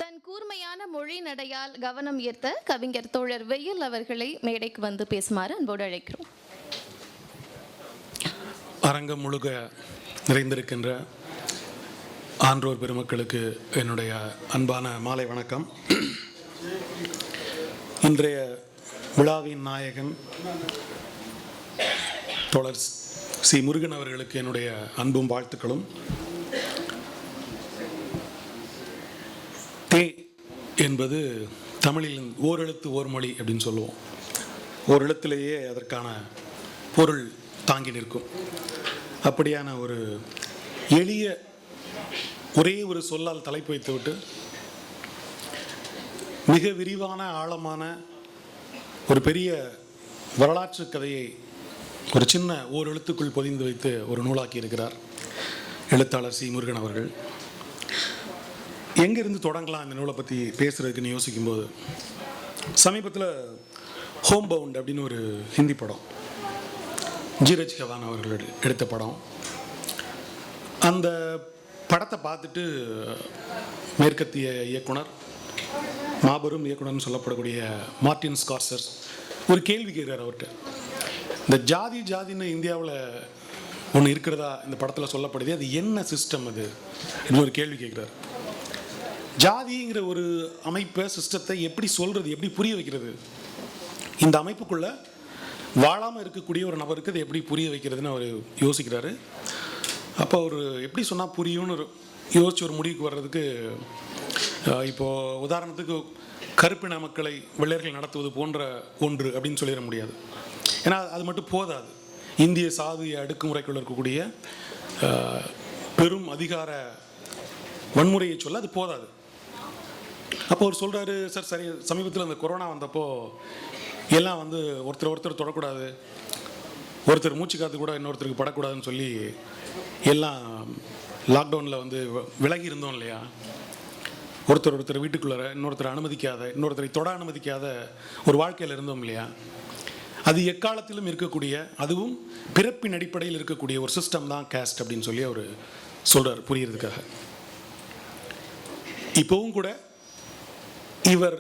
தன் கூர்மையான மொழி நடையால் கவனம் ஈர்த்த கவிஞர் தோழர் வெயில் அவர்களை மேடைக்கு வந்து பேசுமாறு அன்போடு அழைக்கிறோம். அரங்கம் முழுக்க நிறைந்திருக்கின்ற ஆன்றோர் பெருமக்களுக்கு என்னுடைய அன்பான மாலை வணக்கம். இன்றைய விழாவின் நாயகன் தோழர் சி முருகன் அவர்களுக்கு என்னுடைய அன்பும் வாழ்த்துக்களும். தே என்பது தமிழில் ஓரெழுத்து ஓர் மொழி அப்படின்னு சொல்லுவோம். ஒரு எழுத்திலேயே அதற்கான பொருள் தாங்கி நிற்கும். அப்படியான ஒரு எளிய ஒரே ஒரு சொல்லால் தலைப்பு வைத்துவிட்டு மிக விரிவான ஆழமான ஒரு பெரிய வரலாற்று கதையை ஒரு சின்ன ஓர் எழுத்துக்குள் பொதிந்து வைத்து ஒரு நூலாக்கி இருக்கிறார் எழுத்தாளர் சி முருகன் அவர்கள். எங்கேருந்து தொடங்கலாம் இந்த நூலை பற்றி பேசுகிறதுக்குன்னு யோசிக்கும்போது, சமீபத்தில் ஹோம் பவுண்ட் அப்படின்னு ஒரு ஹிந்தி படம், ஜீரஜ் கவான் அவர்கள் எடுத்த படம். அந்த படத்தை பார்த்துட்டு மேற்கத்திய இயக்குனர், மாபெரும் இயக்குனர்னு சொல்லப்படக்கூடிய மார்ட்டின் ஸ்கார்செஸ் ஒரு கேள்வி கேட்குறார் அவர்கிட்ட. இந்த ஜாதின்னு இந்தியாவில் ஒன்று இருக்கிறதா இந்த படத்தில் சொல்லப்படுது, அது என்ன சிஸ்டம் அது அப்படின்னு ஒரு கேள்வி கேட்குறாரு. ஜாதிங்கிற ஒரு அமைப்பை, சிஸ்டத்தை எப்படி சொல்கிறது, எப்படி புரிய வைக்கிறது, இந்த அமைப்புக்குள்ளே வாழாமல் இருக்கக்கூடிய ஒரு நபருக்கு அதை எப்படி புரிய வைக்கிறதுன்னு அவர் யோசிக்கிறாரு. அப்போ அவர் எப்படி சொன்னால் புரியும்னு யோசிச்சு ஒரு முடிவுக்கு வர்றதுக்கு, இப்போது உதாரணத்துக்கு கருப்பின மக்களை வெள்ளையர்கள் நடத்துவது போன்ற ஒன்று அப்படின்னு சொல்லிட முடியாது. ஏன்னா அது மட்டும் போதாது. இந்திய சாதிய அடுக்குமுறைக்குள்ள இருக்கக்கூடிய பெரும் அதிகார வன்முறையை சொல்ல அது போதாது. அப்போ அவர் சொல்கிறாரு, சார் சரி, சமீபத்தில் அந்த கொரோனா வந்தப்போ எல்லாம் ஒருத்தர் தொடக்கூடாது, ஒருத்தர் மூச்சு காற்று கூட இன்னொருத்தருக்கு படக்கூடாதுன்னு சொல்லி எல்லாம் லாக்டவுனில் விலகி இருந்தோம் இல்லையா. ஒருத்தர் வீட்டுக்குள்ளார இன்னொருத்தரை அனுமதிக்காத, இன்னொருத்தரை தொட அனுமதிக்காத ஒரு வாழ்க்கையில் இருந்தோம் இல்லையா. அது எக்காலத்திலும் இருக்கக்கூடிய, அதுவும் பிறப்பின் அடிப்படையில் இருக்கக்கூடிய ஒரு சிஸ்டம் தான் கேஸ்ட் அப்படின்னு சொல்லி அவர் சொல்கிறார் புரியறதுக்காக. இப்போவும் கூட இவர்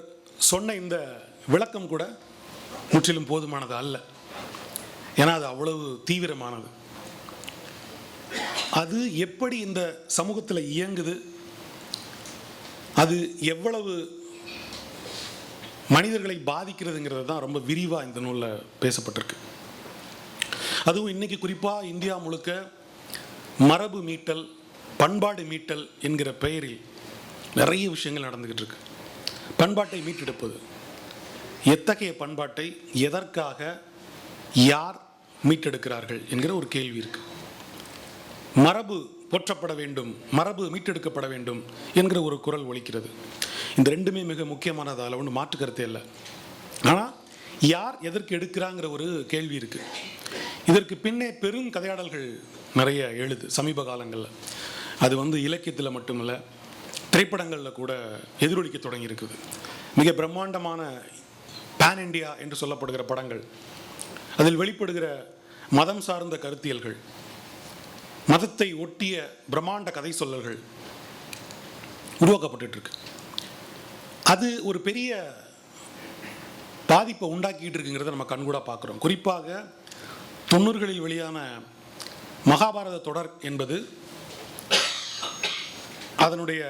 சொன்ன இந்த விளக்கம் கூட முற்றிலும் போதுமானது அல்ல. ஏன்னா அது அவ்வளவு தீவிரமானது. அது எப்படி இந்த சமூகத்தில் இயங்குது, அது எவ்வளவு மனிதர்களை பாதிக்கிறதுங்கிறது தான் ரொம்ப விரிவாக இந்த நூலில் பேசப்பட்டிருக்கு. அதுவும் இன்னைக்கு குறிப்பாக இந்தியா முழுக்க மரபு மீட்டல், பண்பாடு மீட்டல் என்கிற பெயரில் நிறைய விஷயங்கள் நடந்துக்கிட்டு இருக்கு. பண்பாட்டை மீட்டெடுப்பது, எத்தகைய பண்பாட்டை, எதற்காக, யார் மீட்டெடுக்கிறார்கள் என்கிற ஒரு கேள்வி இருக்கு. மரபு போற்றப்பட வேண்டும், மரபு மீட்டெடுக்கப்பட வேண்டும் என்கிற ஒரு குரல் ஒலிக்கிறது. இந்த ரெண்டுமே மிக முக்கியமானது, அதில் ஒன்று மாற்று கருத்தே இல்லை. ஆனால் யார் எதற்கு எடுக்கிறாங்கிற ஒரு கேள்வி இருக்கு. இதற்கு பின்னே பெரும் கதையாடல்கள் நிறைய எழுது சமீப காலங்களில். அது இலக்கியத்தில் மட்டுமில்லை, திரைப்படங்களில் கூட எதிரொலிக்க தொடங்கி இருக்குது. மிக பிரம்மாண்டமான பேன் இண்டியா என்று சொல்லப்படுகிற படங்கள், அதில் வெளிப்படுகிற மதம் சார்ந்த கருத்தியல்கள், மதத்தை ஒட்டிய பிரம்மாண்ட கதை சொல்லல்கள் உருவாக்கப்பட்டு இருக்கு. அது ஒரு பெரிய பாதிப்பை உண்டாக்கிட்டு இருக்குங்கிறத நம்ம கண்கூட பார்க்குறோம். குறிப்பாக 90களில் வெளியான மகாபாரத தொடர் என்பது அதனுடைய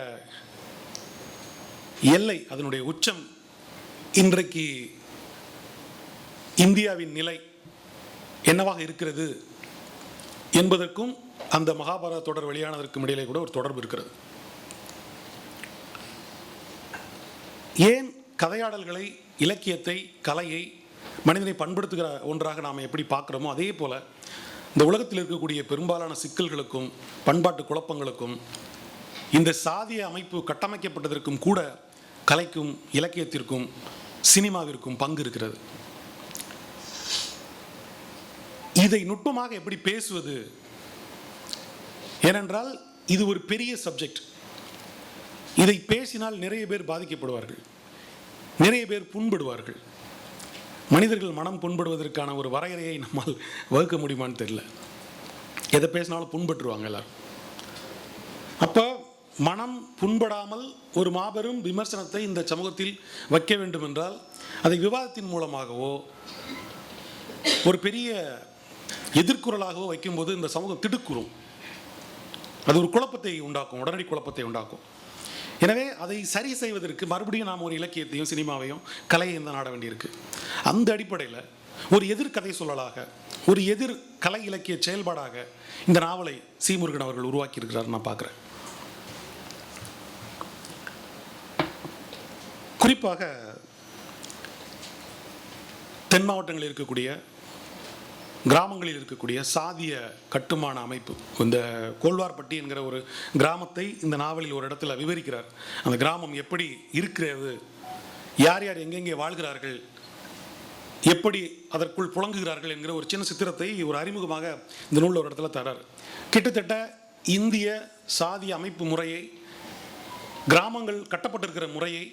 எல்லை, அதனுடைய உச்சம், இன்றைக்கு இந்தியாவின் நிலை என்னவாக இருக்கிறது என்பதற்கும் அந்த மகாபாரத தொடர் வெளியானதற்கும் இடையிலே கூட ஒரு தொடர்பு இருக்கிறது. ஏன் கதையாடல்களை, இலக்கியத்தை, கலையை மனிதனை பண்படுத்துகிற ஒன்றாக நாம் எப்படி பார்க்குறோமோ, அதே போல் இந்த உலகத்தில் இருக்கக்கூடிய பெரும்பாலான சிக்கல்களுக்கும் பண்பாட்டு குழப்பங்களுக்கும் இந்த சாதிய அமைப்பு கட்டமைக்கப்பட்டதற்கும் கூட கலைக்கும், இலக்கியத்திற்கும், சினிமாவிற்கும் பங்கு இருக்கிறது. இதை நுட்பமாக எப்படி பேசுவது? ஏனென்றால் இது ஒரு பெரிய சப்ஜெக்ட். இதை பேசினால் நிறைய பேர் பாதிக்கப்படுவார்கள், நிறைய பேர் புண்படுவார்கள். மனிதர்கள் மனம் புண்படுவதற்கான ஒரு வரையறையை நம்மால் வகுக்க முடியுமான்னு தெரியல. எதை பேசினாலும் புண்பட்டுருவாங்க எல்லாரும். அப்போ மனம் புண்படாமல் ஒரு மாபெரும் விமர்சனத்தை இந்த சமூகத்தில் வைக்க வேண்டும் என்றால் அதை விவாதத்தின் மூலமாகவோ ஒரு பெரிய எதிர்குறலாகவோ வைக்கும்போது இந்த சமூகம் திடுக்குறும். அது ஒரு குழப்பத்தை உண்டாக்கும், உடனடி குழப்பத்தை உண்டாக்கும். எனவே அதை சரி செய்வதற்கு மறுபடியும் நாம் ஒரு இலக்கியத்தையும் சினிமாவையும் கலையையும் தான் நாட வேண்டியிருக்கு. அந்த அடிப்படையில் ஒரு எதிர்கதை சொல்லலாக, ஒரு எதிர் கலை இலக்கிய செயல்பாடாக இந்த நாவலை சி. முருகன் அவர்கள் உருவாக்கி இருக்கிறார் நான் பார்க்குறேன். குறிப்பாக தென் மாவட்டங்களில் இருக்கக்கூடிய கிராமங்களில் இருக்கக்கூடிய சாதிய கட்டுமான அமைப்பு, இந்த கோல்வார்பட்டி என்கிற ஒரு கிராமத்தை இந்த நாவலில் ஒரு இடத்துல விவரிக்கிறார். அந்த கிராமம் எப்படி இருக்கிறது, யார் யார் எங்கெங்கே வாழ்கிறார்கள், எப்படி அதற்குள் புழங்குகிறார்கள் என்கிற ஒரு சின்ன சித்திரத்தை ஒரு அறிமுகமாக இந்த நூலில் ஒரு இடத்துல தரார். கிட்டத்தட்ட இந்திய சாதிய அமைப்பு முறையை, கிராமங்கள் கட்டப்பட்டிருக்கிற முறையை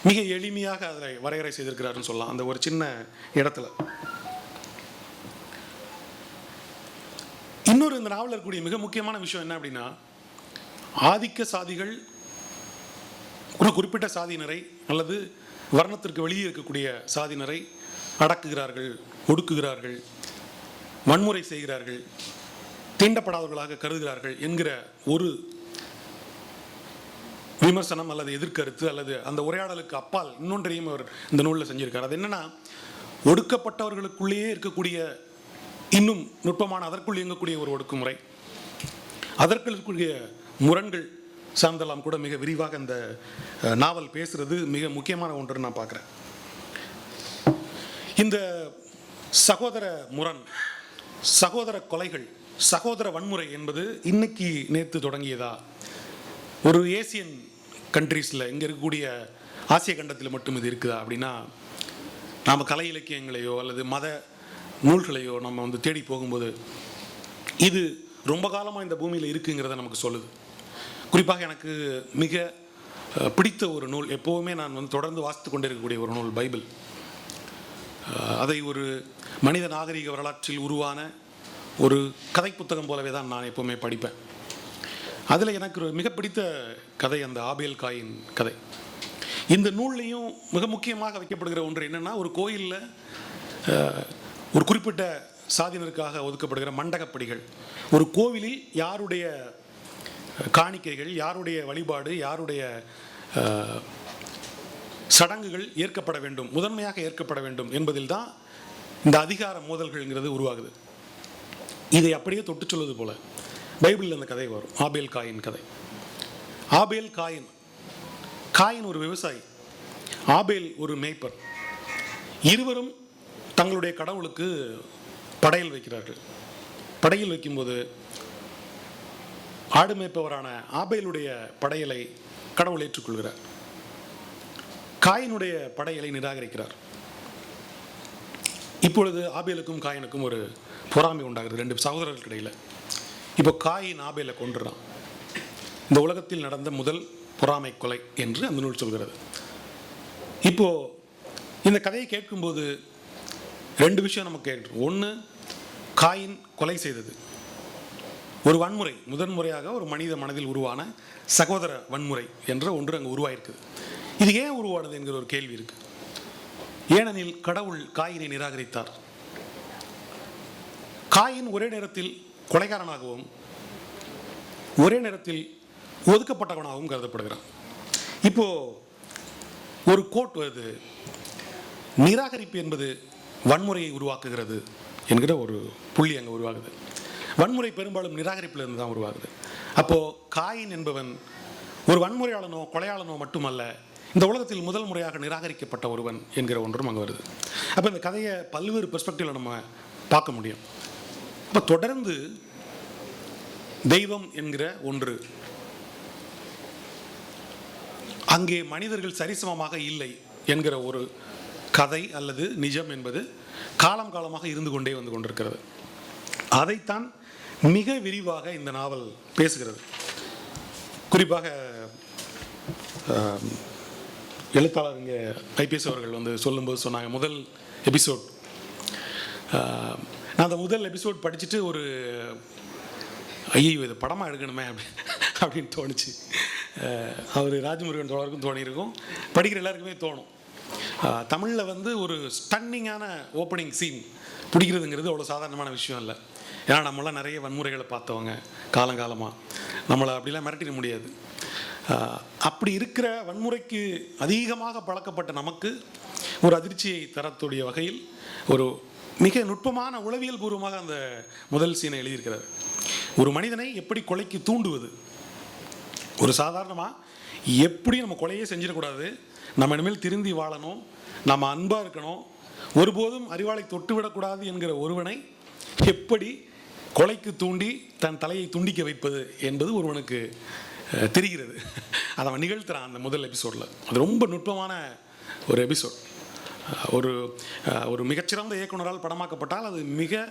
மிக எளிமையாக அதை வரையறை செய்திருக்கிறாருன்னு சொல்லலாம் அந்த ஒரு சின்ன இடத்துல. இன்னொரு இந்த நாவலில் இருக்கக்கூடிய மிக முக்கியமான விஷயம் என்ன அப்படின்னா, ஆதிக்க சாதிகள் ஒரு குறிப்பிட்ட சாதியினரை அல்லது வர்ணத்திற்கு வெளியே இருக்கக்கூடிய சாதியினரை அடக்குகிறார்கள், ஒடுக்குகிறார்கள், வன்முறை செய்கிறார்கள், தீண்டப்படாதவர்களாக கருதுகிறார்கள் என்கிற ஒரு விமர்சனம் அல்லது எதிர்கருத்து அல்லது அந்த உரையாடலுக்கு அப்பால் இன்னொன்றையும் அவர் இந்த நூலில் செஞ்சிருக்கார். அது என்னன்னா, ஒடுக்கப்பட்டவர்களுக்குள்ளேயே இருக்கக்கூடிய இன்னும் நுட்பமான அதற்குள் இயங்கக்கூடிய ஒரு ஒடுக்குமுறை, அதற்குள் இருக்கக்கூடிய முரண்கள் சார்ந்தெல்லாம் கூட மிக விரிவாக இந்த நாவல் பேசுறது மிக முக்கியமான ஒன்று நான் பார்க்குறேன். இந்த சகோதர முரண், சகோதர கொலைகள், சகோதர வன்முறை என்பது இன்னைக்கு நேற்று தொடங்கியதா? ஒரு ஏசியன் கண்ட்ரீஸில் இங்கே இருக்கக்கூடிய ஆசிய கண்டத்தில் மட்டும் இது இருக்குதா அப்படின்னா, நாம் கலை இலக்கியங்களையோ அல்லது மத நூல்களையோ நம்ம தேடி போகும்போது இது ரொம்ப காலமாக இந்த பூமியில் இருக்குங்கிறத நமக்கு சொல்லுது. குறிப்பாக எனக்கு மிக பிடித்த ஒரு நூல், எப்போவுமே நான் தொடர்ந்து வாசித்து கொண்டு இருக்கக்கூடிய ஒரு நூல் பைபிள். அதை ஒரு மனித நாகரிக வரலாற்றில் உருவான ஒரு கதை புத்தகம் போலவே தான் நான் எப்போவுமே படிப்பேன். அதில் எனக்கு ஒரு மிக பிடித்த கதை அந்த ஆபேல் காயின் கதை. இந்த நூல்லையும் மிக முக்கியமாக வைக்கப்படுகிற ஒன்று என்னென்னா, ஒரு கோயிலில் ஒரு குறிப்பிட்ட சாதியினருக்காக ஒதுக்கப்படுகிற மண்டகப்படிகள், ஒரு கோவிலில் யாருடைய காணிக்கைகள், யாருடைய வழிபாடு, யாருடைய சடங்குகள் ஏற்கப்பட வேண்டும், முதன்மையாக ஏற்கப்பட வேண்டும் என்பதில் தான் இந்த அதிகார மோதல்கள்ங்கிறது உருவாகுது. இதை அப்படியே தொட்டு சொல்வது போல பைபிளில் அந்த கதை வரும், ஆபேல் காயின் கதை. ஆபேல் காயின், காயின் ஒரு விவசாயி, ஆபேல் ஒரு மேய்ப்பர். இருவரும் தங்களுடைய கடவுளுக்கு படையல் வைக்கிறார்கள். படையல் வைக்கும்போது ஆடு மேய்ப்பவரான ஆபேலுடைய படையலை கடவுள் ஏற்றுக்கொள்கிறார், காயினுடைய படையலை நிராகரிக்கிறார். இப்பொழுது ஆபேலுக்கும் காயினுக்கும் ஒரு பொறாமை உண்டாகிறது ரெண்டு சகோதரர்களுக்கு இடையில். இப்போ காயின் ஆபேலை கொன்றுறான். இந்த உலகத்தில் நடந்த முதல் பொறாமை கொலை என்று அந்த நூல் சொல்கிறது. இப்போ இந்த கதையை கேட்கும்போது ரெண்டு விஷயம் நமக்கு கேட்கும். ஒன்று, காயின் கொலை செய்தது ஒரு வன்முறை, முதன்முறையாக ஒரு மனித மனதில் உருவான சகோதர வன்முறை என்ற ஒன்று அங்கே உருவாயிருக்குது. இது ஏன் உருவானது என்கிற ஒரு கேள்வி இருக்கு. ஏனெனில் கடவுள் காயினை நிராகரித்தார். காயின் ஒரே நேரத்தில் கொலைகாரனாகவும் ஒரே நேரத்தில் ஒதுக்கப்பட்டவனாகவும் கருதப்படுகிறான். இப்போ ஒரு கோட் வருது, நிராகரிப்பு என்பது வன்முறையை உருவாக்குகிறது என்கிற ஒரு புள்ளி அங்கே உருவாகுது. வன்முறை பெரும்பாலும் நிராகரிப்பிலிருந்து தான் உருவாகுது. அப்போது காயின் என்பவன் ஒரு வன்முறையாளனோ கொலையாளனோ மட்டுமல்ல, இந்த உலகத்தில் முதல் முறையாக நிராகரிக்கப்பட்ட ஒருவன் என்கிற ஒன்றும் அங்கே வருது. அப்போ இந்த கதையை பல்வேறு பெர்ஸ்பெக்டிவில் நம்ம பார்க்க முடியும். அப்போ தொடர்ந்து தெய்வம் என்கிற ஒன்று, அங்கே மனிதர்கள் சரிசமமாக இல்லை என்கிற ஒரு கதை அல்லது நிஜம் என்பது காலம் காலமாக இருந்து கொண்டே வந்து கொண்டிருக்கிறது. அதைத்தான் மிக விரிவாக இந்த நாவல் பேசுகிறது. குறிப்பாக எழுத்தாளர் இங்கே ஐபிஎஸ் அவர்கள் சொல்லும்போது சொன்னாங்க, முதல் எபிசோட், நான் அந்த முதல் எபிசோட் படிச்சுட்டு ஒரு ஐயோ இது படமாக எடுக்கணுமே அப்படின்னு தோணுச்சு. அவர் ராஜமுருகன் தோழருக்கும் தோணியிருக்கும், படிக்கிற எல்லாருக்குமே தோணும். தமிழில் வந்து ஒரு ஸ்டன்னிங்கான ஓப்பனிங் சீன் பிடிக்கிறதுங்கிறது அவ்வளோ சாதாரணமான விஷயம் இல்லை. ஏன்னா நம்மளாம் நிறைய வன்முறைகளை பார்த்தவங்க காலங்காலமாக, நம்மளை அப்படிலாம் மிரட்டிட முடியாது. அப்படி இருக்கிற வன்முறைக்கு அதிகமாக பழக்கப்பட்ட நமக்கு ஒரு அதிர்ச்சியை தரக்கூடிய வகையில் ஒரு மிக நுட்பமான உளவியல் பூர்வமாக அந்த முதல் சீனை எழுதியிருக்கிறார். ஒரு மனிதனை எப்படி கொலைக்கு தூண்டுவது, ஒரு சாதாரணமாக எப்படி நம்ம கொலையே செஞ்சிடக்கூடாது, நம்ம இனிமேல் திருந்தி வாழணும், நம்ம அன்பாக இருக்கணும், ஒருபோதும் அறிவாளை தொட்டுவிடக்கூடாது என்கிற ஒருவனை எப்படி கொலைக்கு தூண்டி தன் தலையை துண்டிக்க வைப்பது என்பது ஒருவனுக்கு தெரிகிறது. அதை அவன் நிகழ்த்துறான் அந்த முதல் எபிசோடில். அது ரொம்ப நுட்பமான ஒரு எபிசோட். ஒரு ஒரு மிகச்சிறந்த இயக்குனரால் படமாக்கப்பட்டால் அது மிக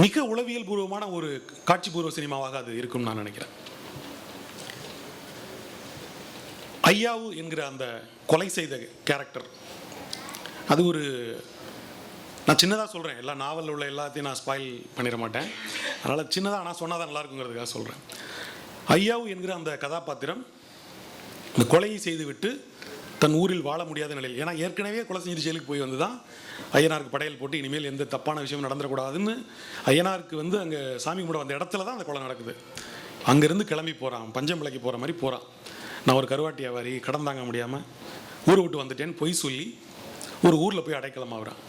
மிக உளவியல் பூர்வமான ஒரு காட்சிபூர்வ சினிமாவாக அது இருக்கும் நான் நினைக்கிறேன். ஐயாவு என்கிற அந்த கொலை செய்த கேரக்டர், அது ஒரு, நான் சின்னதாக சொல்கிறேன், எல்லா நாவலில் உள்ள எல்லாத்தையும் நான் ஸ்பாயில் பண்ணிட மாட்டேன், அதனால் சின்னதாக நான் சொன்னால் தான் நல்லா இருக்குங்கிறதுக்காக சொல்கிறேன். ஐயாவு என்கிற அந்த கதாபாத்திரம் இந்த கொலையை செய்துவிட்டு தன் ஊரில் வாழ முடியாத நிலையில், ஏன்னா ஏற்கனவே கொலை செஞ்சுட்டு ஜெயிலுக்கு போய் வந்து தான் ஐயனாருக்கு படையல் போட்டு இனிமேல் எந்த தப்பான விஷயம் நடந்துடக்கூடாதுன்னு ஐயனாருக்கு வந்து அங்கே சாமி கும்பிட வந்த இடத்துல தான் அந்த கொலை நடக்குது. அங்கேருந்து கிளம்பி போகிறான், பஞ்சம்பிளைக்கு போகிற மாதிரி போகிறான். நான் ஒரு கருவாட்டி வியாபாரி, கடன் தாங்க முடியாமல் ஊரை விட்டு வந்துட்டேன்னு பொய் சொல்லி ஒரு ஊரில் போய் அடைக்கலமாகறான்.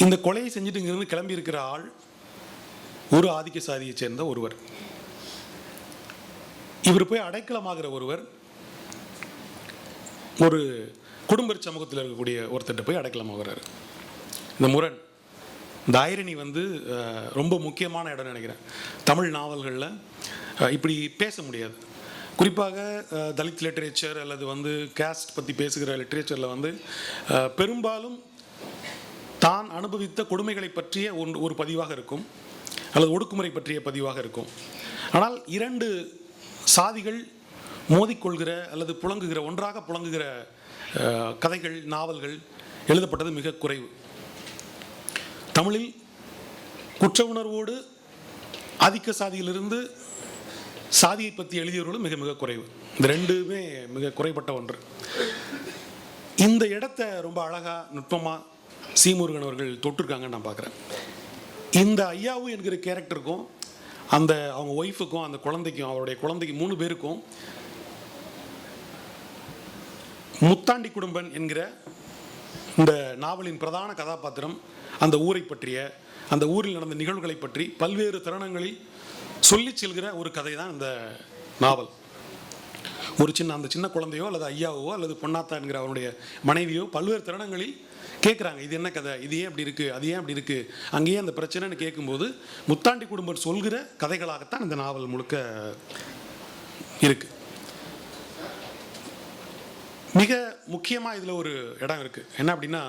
இந்த கொலையை செஞ்சுட்டு இங்கிருந்து கிளம்பி இருக்கிற ஆள் ஒரு ஆதிக்க சாதியை சேர்ந்த ஒருவர். இவர் போய் அடைக்கலமாகிற ஒருவர் ஒரு குடும்ப சமூகத்தில் இருக்கக்கூடிய ஒருத்தர்கிட்ட போய் அடைக்கலமாகிறாரு. இந்த முரண், இந்த ஐரணி வந்து ரொம்ப முக்கியமான இடம் நினைக்கிறேன். தமிழ் நாவல்களில் இப்படி பேச முடியாது. குறிப்பாக தலித் லிட்ரேச்சர் அல்லது வந்து கேஸ்ட் பற்றி பேசுகிற லிட்ரேச்சரில் வந்து பெரும்பாலும் தான் அனுபவித்த கொடுமைகளை பற்றிய ஒரு பதிவாக இருக்கும், அல்லது ஒடுக்குமுறை பற்றிய பதிவாக இருக்கும். ஆனால் இரண்டு சாதிகள் மோதிக்கொள்கிற அல்லது புழங்குகிற, ஒன்றாக புழங்குகிற கதைகள், நாவல்கள் எழுதப்பட்டது மிக குறைவு. தமிழில் குற்ற உணர்வோடு ஆதிக்க சாதியிலிருந்து சாதியை பற்றி எழுதியவர்களும் மிக மிக குறைவு. இந்த ரெண்டுமே மிக குறைபட்ட ஒன்று. இந்த இடத்தை ரொம்ப அழகாக நுட்பமாக சீமுருகன் அவர்கள் தொட்டிருக்காங்கன்னு நான் பார்க்குறேன். இந்த ஐயாவு என்கிற கேரக்டருக்கும் அந்த அவங்க ஒய்ஃபுக்கும் அந்த குழந்தைக்கும், அவருடைய குழந்தைக்கு 3 பேருக்கும் முத்தாண்டி குடும்பன் என்கிற இந்த நாவலின் பிரதான கதாபாத்திரம் அந்த ஊரை பற்றிய, அந்த ஊரில் நடந்த நிகழ்வுகளை பற்றி பல்வேறு தருணங்களில் சொல்லி செல்கிற ஒரு கதை தான் இந்த நாவல். ஒரு அந்த சின்ன குழந்தையோ அல்லது ஐயாவோ அல்லது பொன்னாத்தா என்கிற அவனுடைய மனைவியோ பல்வேறு தருணங்களில் கேட்குறாங்க, இது என்ன கதை, இது ஏன் அப்படி இருக்குது, அது ஏன் அப்படி இருக்குது, அங்கேயே அந்த பிரச்சனைன்னு கேட்கும்போது முத்தாண்டி குடும்பம் சொல்கிற கதைகளாகத்தான் இந்த நாவல் முழுக்க இருக்கு. மிக முக்கியமாக இதில் ஒரு இடம் இருக்குது. என்ன அப்படின்னா,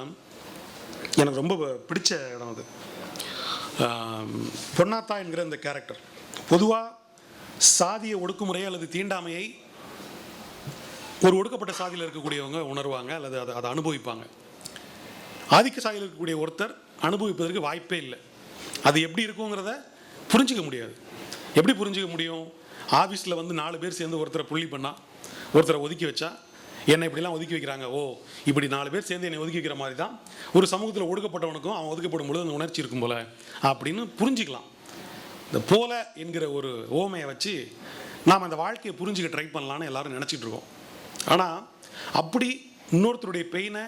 எனக்கு ரொம்ப பிடிச்ச இடம் அது. பொன்னாத்தா என்கிற இந்த கேரக்டர் பொதுவாக சாதிய ஒடுக்குமுறையை அல்லது தீண்டாமையை ஒரு ஒடுக்கப்பட்ட சாதியில் இருக்கக்கூடியவங்க உணர்வாங்க அல்லது அதை அனுபவிப்பாங்க. ஆதிக்க சாதியில் இருக்கக்கூடிய ஒருத்தர் அனுபவிப்பதற்கு வாய்ப்பே இல்லை. அது எப்படி இருக்குங்கிறத புரிஞ்சிக்க முடியாது. எப்படி புரிஞ்சிக்க முடியும்? ஆஃபீஸில் வந்து 4 பேர் சேர்ந்து ஒருத்தரை புள்ளி பண்ணால், ஒருத்தரை ஒதுக்கி வச்சா, என்னை இப்படிலாம் ஒதுக்கி வைக்கிறாங்க, ஓ இப்படி 4 பேர் சேர்ந்து என்னை ஒதுக்கி வைக்கிற மாதிரி தான் ஒரு சமூகத்தில் ஒடுக்கப்பட்டவனுக்கும் அவன் ஒதுக்கப்படும் பொழுது அந்த உணர்ச்சி இருக்கும் போல அப்படின்னு புரிஞ்சிக்கலாம். இந்த போல என்கிற ஒரு ஓமையை வச்சு நாம் அந்த வாழ்க்கையை புரிஞ்சுக்க ட்ரை பண்ணலான்னு எல்லாரும் நினச்சிட்டு இருக்கோம். ஆனால் அப்படி இன்னொருத்தருடைய பெயினை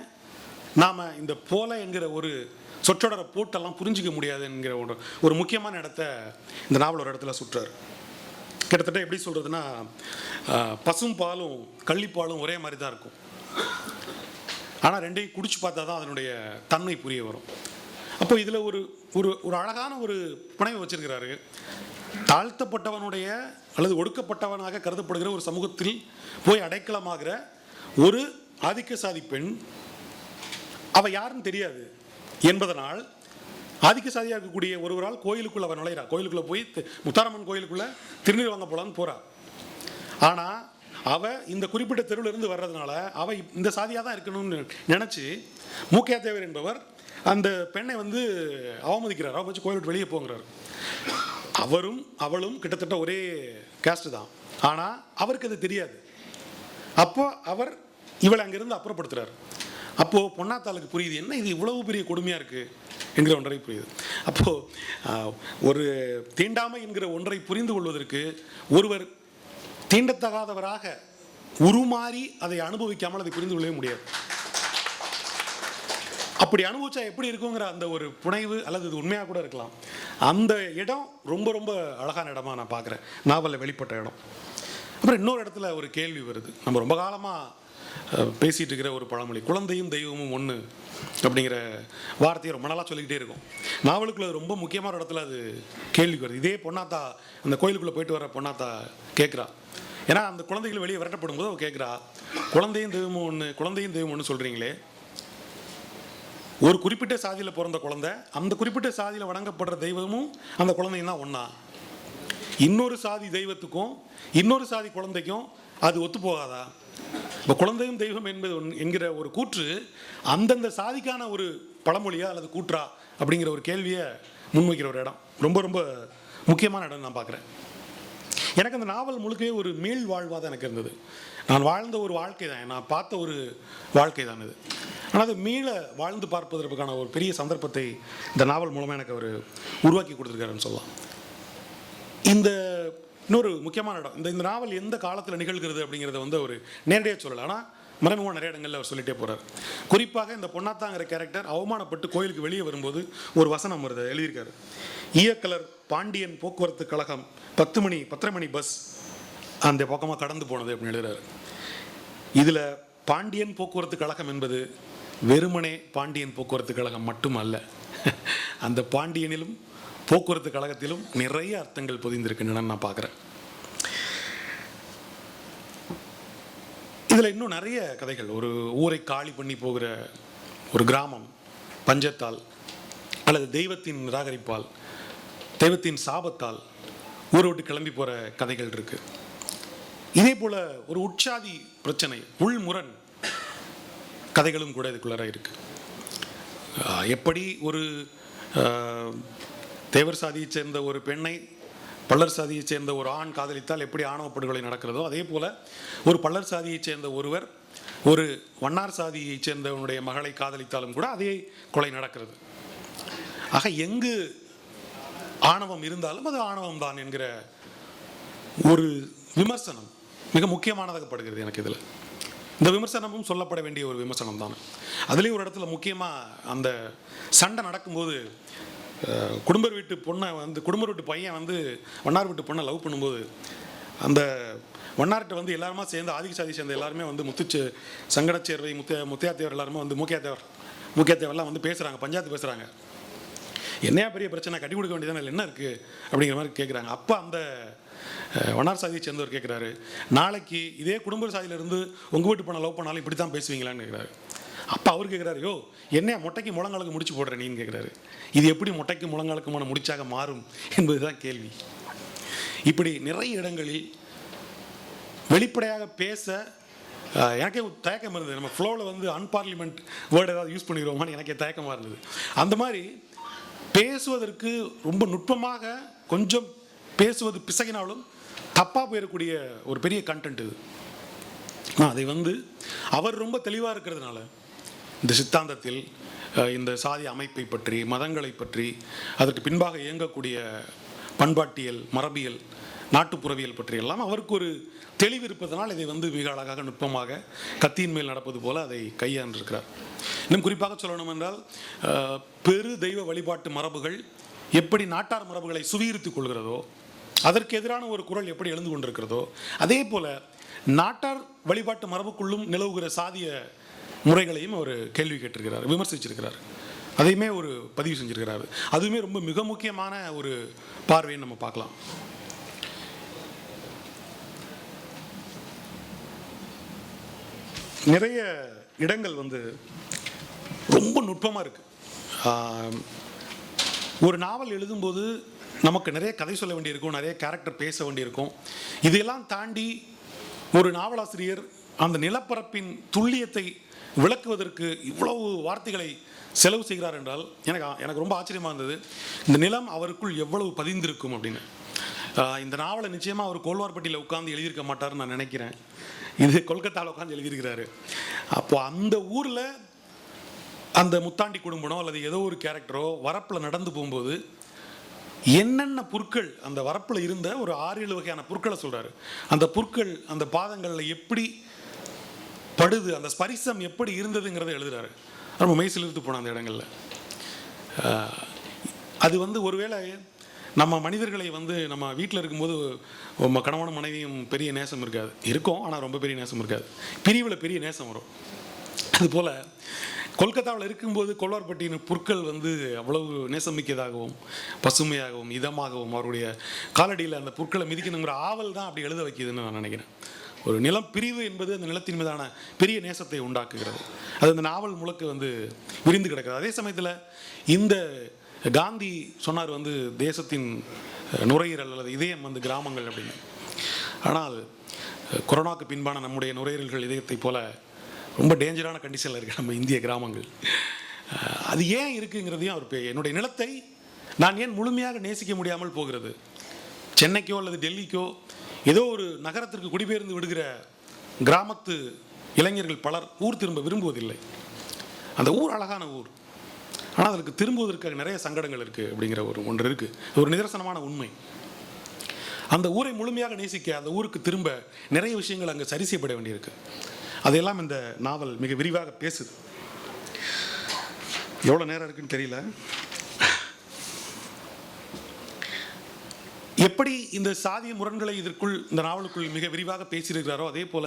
நாம் இந்த போல என்கிற ஒரு சொற்றொடரை போட்டெல்லாம் புரிஞ்சிக்க முடியாது என்கிற ஒரு முக்கியமான இடத்த இந்த நாவல் ஒரு இடத்துல சுற்றார். கிட்டத்தட்ட எப்படி சொல்கிறதுனா, பசும் பாலும் கள்ளிப்பாலும் ஒரே மாதிரி தான் இருக்கும், ஆனால் ரெண்டையும் குடிச்சு பார்த்தா தான் அதனுடைய தன்மை புரிய வரும். அப்போ இதில் ஒரு ஒரு ஒரு அழகான ஒரு புனைவை வச்சிருக்கிறாரு. தாழ்த்தப்பட்டவனுடைய அல்லது ஒடுக்கப்பட்டவனாக கருதப்படுகிற ஒரு சமூகத்தில் போய் அடைக்கலமாகிற ஒரு ஆதிக்க சாதி பெண், அவ யாருன்னு தெரியாது என்பதனால் ஆதிக்க சாதியாக இருக்கக்கூடிய ஒருவரால் கோயிலுக்குள்ள அவன் நுழையிறா. கோயிலுக்குள்ள போய் முத்தாரம்மன் கோயிலுக்குள்ள திருநீர் வாங்க போலான்னு போறா. ஆனா அவ இந்த குறிப்பிட்ட தெருவில் இருந்து வர்றதுனால அவ இந்த சாதியாக தான் இருக்கணும்னு நினைச்சு மூக்கையா தேவர் என்பவர் அந்த பெண்ணை வந்து அவமதிக்கிறார். அவமதிச்சு கோயில் விட்டு வெளியே போங்கிறார். அவரும் அவளும் கிட்டத்தட்ட ஒரே கேஸ்ட் தான், ஆனால் அவருக்கு அது தெரியாது. அப்போ அவர் இவளை அங்கிருந்து அப்புறப்படுத்துறாரு. அப்போது பொன்னாத்தாளுக்கு புரியுது, என்ன இது இவ்வளவு பெரிய கொடுமையாக இருக்குது என்கிற ஒன்றை புரியுது. அப்போது ஒரு தீண்டாமை என்கிற ஒன்றை புரிந்து கொள்வதற்கு ஒருவர் தீண்டத்தகாதவராக உருமாறி அதை அனுபவிக்காமல் அதை புரிந்து கொள்ளவே முடியாது. அப்படி அனுபவிச்சா எப்படி இருக்குங்கிற அந்த ஒரு புனைவு, அல்லது இது உண்மையாக கூட இருக்கலாம். அந்த இடம் ரொம்ப ரொம்ப அழகான இடமா நான் பார்க்குறேன், நாவலில் வெளிப்பட்ட இடம். அப்புறம் இன்னொரு இடத்துல ஒரு கேள்வி வருது. நம்ம ரொம்ப காலமாக பேசிகிட்டு இருக்கிற ஒரு பழமொழி, குழந்தையும் தெய்வமும் ஒன்று அப்படிங்கிற வார்த்தையை ரொம்ப நாளாக சொல்லிக்கிட்டே இருக்கும். நாவலுக்குள்ள ரொம்ப முக்கியமான இடத்துல அது கேள்வி வருது. இதே பொன்னாத்தா அந்த கோயிலுக்குள்ளே போயிட்டு வர பொன்னாத்தா கேட்குறா. ஏன்னா அந்த குழந்தைகள் வெளியே விரட்டப்படும் போது அவள் கேட்குறா, குழந்தையும் தெய்வமும் ஒன்று, குழந்தையும் தெய்வம் ஒன்று சொல்கிறீங்களே, ஒரு குறிப்பிட்ட சாதியில் பிறந்த குழந்தை, அந்த குறிப்பிட்ட சாதியில் வணங்கப்படுற தெய்வமும் அந்த குழந்தையும் தான் ஒன்றா? இன்னொரு சாதி தெய்வத்துக்கும் இன்னொரு சாதி குழந்தைக்கும் அது ஒத்து போகாதா? இப்போ குழந்தையும் தெய்வம் என்பது என்கிற ஒரு கூற்று அந்தந்த சாதிக்கான ஒரு பழமொழியா அல்லது கூற்றா அப்படிங்கிற ஒரு கேள்வியை முன்வைக்கிற ஒரு இடம் ரொம்ப ரொம்ப முக்கியமான இடம் நான் பார்க்குறேன். எனக்கு அந்த நாவல் முழுக்கவே ஒரு மீள் வாழ்வாக தான் எனக்கு இருந்தது. நான் வாழ்ந்த ஒரு வாழ்க்கை தான், நான் பார்த்த ஒரு வாழ்க்கை தான் இது. ஆனால் அது மீள வாழ்ந்து பார்ப்பதற்கான ஒரு பெரிய சந்தர்ப்பத்தை இந்த நாவல் மூலமாக எனக்கு அவர் உருவாக்கி கொடுத்துருக்காருன்னு சொல்லலாம். இந்த இன்னொரு முக்கியமான இடம், இந்த நாவல் எந்த காலத்தில் நிகழ்கிறது அப்படிங்கிறத வந்து அவர் நேரடியாக சொல்லலை, ஆனால் மறைமுகமாக நிறைய இடங்களில் அவர் சொல்லிகிட்டே போகிறார். குறிப்பாக இந்த பொன்னாத்தாங்கிற கேரக்டர் அவமானப்பட்டு கோயிலுக்கு வெளியே வரும்போது ஒரு வசனம் வருது, எழுதியிருக்காரு. ஈயக்கலர் பாண்டியன் போக்குவரத்து கழகம் 10:30 மணி பஸ் அந்த பக்கமாக கடந்து போனது அப்படின்னு எழுதுறாரு. இதில் பாண்டியன் போக்குவரத்து கழகம் என்பது வெறுமனே பாண்டியன் போக்குவரத்து கழகம் மட்டும் அல்ல, அந்த பாண்டியனிலும் போக்குவரத்து கழகத்திலும் நிறைய அர்த்தங்கள் பொதிந்திருக்குன்னு நான் பார்க்குறேன். இதில் இன்னும் நிறைய கதைகள், ஒரு ஊரை காலி பண்ணி போகிற ஒரு கிராமம் பஞ்சத்தால் அல்லது தெய்வத்தின் நிராகரிப்பால், தெய்வத்தின் சாபத்தால் ஊரை விட்டு கிளம்பி போகிற கதைகள் இருக்குது. இதே போல் ஒரு உட்சாதி பிரச்சனை, உள்முரண் கதைகளும் கூட இதுக்குள்ளார இருக்குது. எப்படி ஒரு தேவர் சாதியைச் சேர்ந்த ஒரு பெண்ணை பல்லர் சாதியைச் சேர்ந்த ஒரு ஆண் காதலித்தால் எப்படி ஆணவ படுகொலை நடக்கிறதோ, அதே போல் ஒரு பல்லர் சாதியைச் சேர்ந்த ஒருவர் ஒரு வண்ணார் சாதியைச் சேர்ந்தவனுடைய மகளை காதலித்தாலும் கூட அதே கொலை நடக்கிறது. ஆக எங்கு ஆணவம் இருந்தாலும் அது ஆணவம் தான் என்கிற ஒரு விமர்சனம் மிக முக்கியமானதாகப்படுகிறது எனக்கு. இதில் இந்த விமர்சனமும் சொல்லப்பட வேண்டிய ஒரு விமர்சனம் தான். அதுலேயும் ஒரு இடத்துல முக்கியமாக அந்த சண்டை நடக்கும்போது குடும்பர் வீட்டு பொண்ணை வந்து, குடும்பர் வீட்டு பையன் வந்து வண்ணார் வீட்டு பொண்ணை லவ் பண்ணும்போது, அந்த வண்ணார்கிட்ட வந்து எல்லாருமா சேர்ந்து ஆதிக்க சாதி சேர்ந்த எல்லாருமே வந்து முத்துச்சு சங்கடச்சேர்வை முத்தியாத்தேவர் எல்லாருமே வந்து மூக்கியாத்தேவர்லாம் வந்து பேசுகிறாங்க, பஞ்சாயத்து பேசுகிறாங்க. என்னையா பெரிய பிரச்சனை, கட்டி கொடுக்க வேண்டியதானே, இல்லை என்ன இருக்குது அப்படிங்கிற மாதிரி கேட்குறாங்க. அப்போ அந்த வண்ணார் சாதியை சேர்ந்தவர் கேட்குறாரு, நாளைக்கு இதே குடும்ப சாதியிலேருந்து உங்கள் வீட்டு பொண்ணை லவ் பண்ணாலும் இப்படி தான் பேசுவீங்களான்னு கேட்குறாரு. அப்போ அவர் கேட்குறாரு, யோ என்னையா மொட்டைக்கு முழங்காலுக்கு முடிச்சு போடுற நீன்னு கேட்குறாரு. இது எப்படி மொட்டைக்கு முழங்காலுக்குமான முடிச்சாக மாறும் என்பது தான் கேள்வி. இப்படி நிறைய இடங்களில் வெளிப்படையாக பேச எனக்கே தயக்கம் இருந்தது. நம்ம ஃப்ளோவில் வந்து அன்பார்லிமெண்ட் வேர்டு ஏதாவது யூஸ் பண்ணிடுவோமான்னு எனக்கே தயக்கமாக இருந்தது. அந்த மாதிரி பேசுவதற்கு ரொம்ப நுட்பமாக கொஞ்சம் பேசுவது பிசகினாலும் தப்பாக போயிடக்கூடிய ஒரு பெரிய கண்டென்ட் இது. அதை வந்து அவர் ரொம்ப தெளிவாக இருக்கிறதுனால இந்த சித்தாந்தத்தில் இந்த சாதி அமைப்பை பற்றி, மதங்களை பற்றி, அதற்கு பின்பாக இயங்கக்கூடிய பண்பாட்டியல், மரபியல், நாட்டுப்புறவியல் பற்றியெல்லாம் அவருக்கு ஒரு தெளிவு இருப்பதனால் இதை வந்து மிக அழகாக நுட்பமாக கத்தியின் மேல் நடப்பது போல அதை கையாண்டிருக்கிறார். இன்னும் குறிப்பாக சொல்லணும் என்றால், பெரு தெய்வ வழிபாட்டு மரபுகள் எப்படி நாட்டார் மரபுகளை சுவீரித்துக் கொள்கிறதோ, அதற்கு எதிரான ஒரு குரல் எப்படி எழுந்து கொண்டிருக்கிறதோ, அதே போல நாட்டார் வழிபாட்டு மரபுக்குள்ளும் நிலவுகிற சாதிய முறைகளையும் அவர் கேள்வி கேட்டிருக்கிறார், விமர்சிச்சிருக்கிறார், அதையுமே ஒரு பதிவு செஞ்சிருக்கிறார். அதுவுமே ரொம்ப மிக முக்கியமான ஒரு பார்வையை நம்ம பார்க்கலாம். நிறைய இடங்கள் வந்து ரொம்ப நுட்பமாக இருக்கு. ஒரு நாவல் எழுதும்போது நமக்கு நிறைய கதை சொல்ல வேண்டியிருக்கும், நிறைய கேரக்டர் பேச வேண்டியிருக்கும். இதையெல்லாம் தாண்டி ஒரு நாவலாசிரியர் அந்த நிலப்பரப்பின் துல்லியத்தை விளக்குவதற்கு இவ்வளவு வார்த்தைகளை செலவு செய்கிறார் என்றால் எனக்கு ரொம்ப ஆச்சரியமாக இருந்தது. இந்த நிலம் அவருக்குள் எவ்வளவு பதிந்திருக்கும் அப்படின்னு. இந்த நாவலை நிச்சயமாக அவர் கோல்வார்பட்டியில் உட்காந்து எழுதியிருக்க மாட்டார்னு நான் நினைக்கிறேன். இது கொல்கத்தாவில் உட்காந்து எழுதியிருக்கிறாரு. அப்போ அந்த ஊரில் அந்த முத்தாண்டி குடும்பனோ அல்லது ஏதோ ஒரு கேரக்டரோ வரப்பில் நடந்து போகும்போது என்னென்ன புற்கள் அந்த வரப்பில் இருந்த ஒரு 6-7 வகையான புற்களை சொல்கிறாரு. அந்த புற்கள் அந்த பாதங்களில் எப்படி படுது, அந்த ஸ்பரிசம் எப்படி இருந்ததுங்கிறத எழுதுறாரு. ரொம்ப மெய்சிலிருந்து போன அந்த இடங்களில் அது ஒருவேளை நம்ம மனிதர்களை நம்ம வீட்டில் இருக்கும்போது நம்ம கணவனும் மனைவியும் பெரிய நேசம் இருக்காது, இருக்கும், ஆனால் ரொம்ப பெரிய நேசம் இருக்காது, பிரிவில் பெரிய நேசம் வரும். அதுபோல் கொல்கத்தாவில் இருக்கும்போது கோல்வார்பட்டியின் புற்கள் அவ்வளவு நேசமிக்கதாகவும் பசுமையாகவும் இதமாகவும் அவருடைய காலடியில் அந்த புற்களை மிதிக்கணுங்கிற ஆவல் தான் அப்படி எழுத வைக்கிதுன்னு நான் நினைக்கிறேன். ஒரு நிலம் பிரிவு என்பது அந்த நிலத்தின் மீதான பெரிய நேசத்தை உண்டாக்குகிறது. அது அந்த நாவல் முழுக்க விரிந்து கிடக்கிறது. அதே சமயத்தில் இந்த காந்தி சொன்னார் தேசத்தின் நுரையீரல் அல்லது இதயம் கிராமங்கள் அப்படின்னு. ஆனால் கொரோனாவுக்கு பின்பான நம்முடைய நுரையீரல்கள் இதயத்தை போல ரொம்ப டேஞ்சரான கண்டிஷனில் இருக்குது நம்ம இந்திய கிராமங்கள். அது ஏன் இருக்குங்கிறதையும் அவர் என்னுடைய நிலத்தை நான் ஏன் முழுமையாக நேசிக்க முடியாமல் போகிறது. சென்னைக்கோ அல்லது டெல்லிக்கோ ஏதோ ஒரு நகரத்திற்கு குடிபெயர்ந்து விடுகிற கிராமத்து இளைஞர்கள் பலர் ஊர் திரும்ப விரும்புவதில்லை. அந்த ஊர் அழகான ஊர், ஆனால் அதற்கு திரும்புவதற்காக நிறைய சங்கடங்கள் இருக்குது அப்படிங்கிற ஒன்று இருக்குது. ஒரு நிதர்சனமான உண்மை. அந்த ஊரை முழுமையாக நேசிக்க அந்த ஊருக்கு திரும்ப நிறைய விஷயங்கள் அங்கே சரி செய்யப்பட வேண்டியிருக்கு. அதையெல்லாம் இந்த நாவல் மிக விரிவாக பேசுது. எவ்வளோ நேரம் இருக்குன்னு தெரியல. எப்படி இந்த சாதிய முரண்களை இதற்குள் இந்த நாவலுக்குள் மிக விரிவாக பேசியிருக்கிறாரோ அதே போல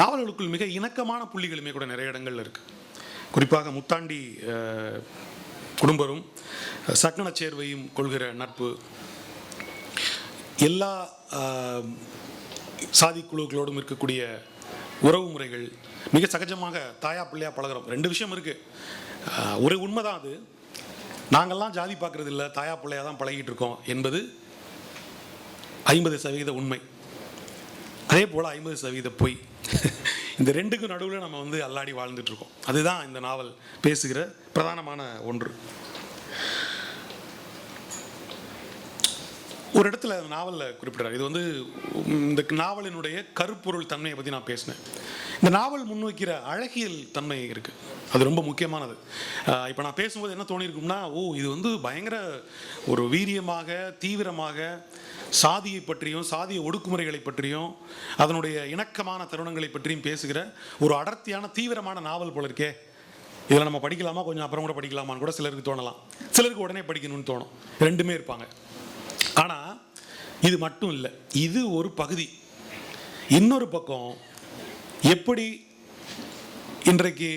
நாவல்களுக்குள் மிக இணக்கமான புள்ளிகளுமே கூட நிறைய இடங்கள்ல இருக்கு. குறிப்பாக முத்தாண்டி குடும்பரும் சக்கன சேர்வையும் கொள்கிற நட்பு, எல்லா சாதி குழுக்களோடும் இருக்கக்கூடிய உறவு முறைகள், மிக சகஜமாக தாயா பிள்ளையா பழகிறோம். 2 விஷயம் இருக்கு. ஒரு உண்மைதான், அது நாங்கள்லாம் ஜாதி பார்க்கறது இல்லை, தாயா பிள்ளையா தான் பழகிட்டு இருக்கோம் என்பது 50% உண்மை. அதே போல் 50% பொய். இந்த 2க்கும் நடுவில் நம்ம அல்லாடி வாழ்ந்துட்டு இருக்கோம். அதுதான் இந்த நாவல் பேசுகிற பிரதானமான ஒன்று. ஒரு இடத்துல நாவலில் குறிப்பிட்றாரு. இது இந்த நாவலினுடைய கருப்பொருள் தன்மையை பற்றி நான் பேசினேன். இந்த நாவல் முன்வைக்கிற அழகியல் தன்மை இருக்குது, அது ரொம்ப முக்கியமானது. இப்போ நான் பேசும்போது என்ன தோணியிருக்கும்னா, இது பயங்கர ஒரு வீரியமாக தீவிரமாக சாதியை பற்றியும் சாதிய ஒடுக்குமுறைகளை பற்றியும் அதனுடைய இணக்கமான தருணங்களை பற்றியும் பேசுகிற ஒரு அடர்த்தியான தீவிரமான நாவல் போல இருக்கே, இதில் நம்ம படிக்கலாமா, கொஞ்சம் அப்புறம் கூட படிக்கலாமான்னு கூட சிலருக்கு தோணலாம். சிலருக்கு உடனே படிக்கணும்னு தோணும். 2மே இருப்பாங்க. ஆனால் இது மட்டும் இல்லை, இது ஒரு பகுதி. இன்னொரு பக்கம் எப்படி இன்றைக்கு